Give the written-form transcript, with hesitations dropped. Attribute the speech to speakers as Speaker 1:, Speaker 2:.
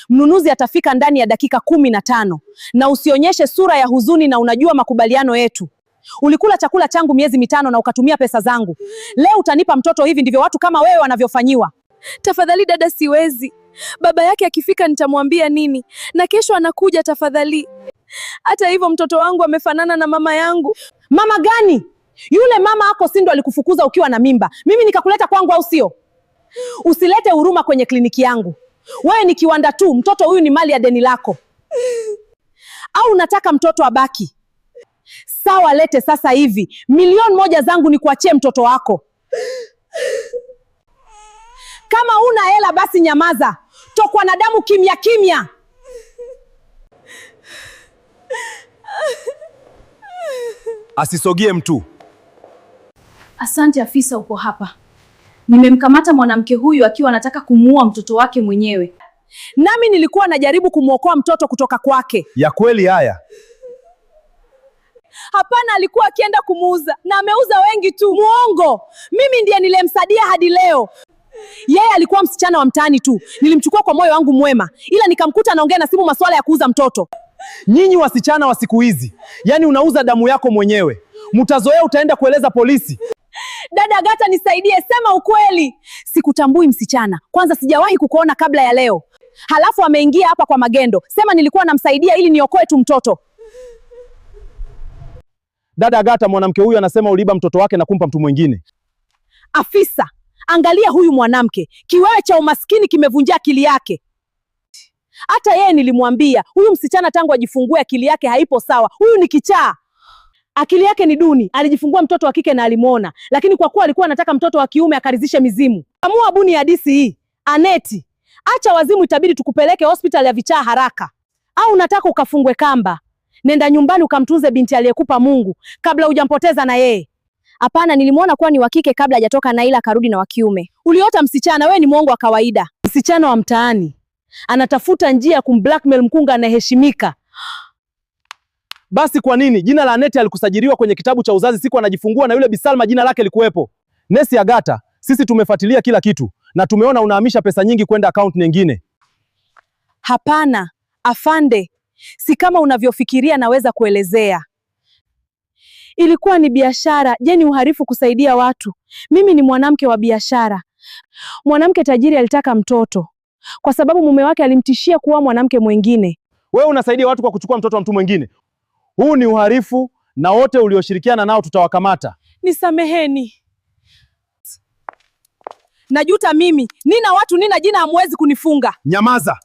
Speaker 1: Mnunuzi atafika ndani ya dakika 15 na usionyeshe sura ya huzuni, na unajua makubaliano yetu. Ulikula chakula changu miezi 5 na ukatumia pesa zangu. Leo utanipa mtoto? Hivi ndivyo watu kama wewe wanavyofanyiwa?
Speaker 2: Tafadhali dada, siwezi. Baba yake akifika nitamwambia nini? Na kesho anakuja, tafadhali. Hata hivyo mtoto wangu amefanana na mama yangu.
Speaker 1: Mama gani? Yule mama hapo si ndo alikufukuza ukiwa na mimba? Mimi nikakuleta kwangu, au sio? Usilete huruma kwenye kliniki yangu. Wewe ni kiwanda tu, mtoto huyu ni mali ya deni lako. Au unataka mtoto abaki? Sawa, lete sasa hivi. 1,000,000 zangu ni kuachie mtoto wako. Kama una hela basi nyamaza. Tokwa na damu kimya kimya.
Speaker 3: Asisogie mtu.
Speaker 2: Asante afisa, upo hapa. Nimemkamata mwanamke huyu akiwa anataka kumuua mtoto wake mwenyewe.
Speaker 1: Nami nilikuwa najaribu kumwokoa mtoto kutoka kwake.
Speaker 3: Ya kweli haya?
Speaker 1: Hapana, alikuwa akienda kumuuza na ameuza wengi tu. Muongo. Mimi ndiye nilemsaidia hadi leo. Yeye alikuwa msichana wa mtaani tu. Nilimchukua kwa moyo wangu mwema, ila nikamkuta anaongea na simu masuala ya kuuza mtoto.
Speaker 3: Nyinyi wasichana wa siku hizi, yaani unauza damu yako mwenyewe. Mtazoea, utaenda kueleza polisi.
Speaker 1: Dada Agata, nisaidie, sema ukweli. Sikutambui msichana. Kwanza sijawahi kukuona kabla ya leo. Halafu ameingia hapa kwa magendo. Sema nilikuwa namsaidia ili niokoe tu mtoto.
Speaker 3: Dada Agata, mwanamke huyu anasema uliiba mtoto wake na kumpa mtu mwingine.
Speaker 1: Afisa, angalia huyu mwanamke. Kiwewe cha umaskini kimevunja akili yake. Hata yeye nilimwambia, huyu msichana tangu ajifungue akili yake haipo sawa. Huyu ni kichaa. Akili yake ni duni. Alijifungua mtoto wa kike na alimuona, lakini kwa kuwa alikuwa anataka mtoto wa kiume akaridhishe mizimu. Amua buni hadisi hii. Aneti, acha wazimu, itabidi tukupeleke hospitali ya vichaa haraka. Au unataka ukafungwe kamba? Nenda nyumbani ukamtunze binti aliyekupa Mungu kabla hujampoteza na yeye.
Speaker 2: Hapana, nilimuona kuwa ni wa kike kabla hajatoka na ila akarudi na wa kiume.
Speaker 1: Uliota msichana, wewe ni mwongo wa kawaida. Msichana wa mtaani anatafuta njia ya kumblackmail mkunga anaheshimika.
Speaker 3: Basi kwa nini jina la Aneti alikusajiliwa kwenye kitabu cha uzazi siku anajifungua na yule Bisalma jina lake likuwepo? Nesi Agata, sisi tumefuatilia kila kitu na tumeona unahamisha pesa nyingi kwenda account nyingine.
Speaker 1: Hapana, afande. Si kama unavyofikiria naweza kuelezea. Ilikuwa ni biashara. Je, ni uhalifu kusaidia watu? Mimi ni mwanamke wa biashara. Mwanamke tajiri alitaka mtoto kwa sababu mume wake alimtishia kuoa mwanamke mwingine.
Speaker 3: Wewe unasaidia watu kwa kuchukua mtoto wa mtu mwingine. Huu ni uhalifu na wote ulioshirikiana nao tutawakamata.
Speaker 1: Nisameheni. Najuta mimi. Nina watu, nina jina, hamwezi kunifunga.
Speaker 3: Nyamaza.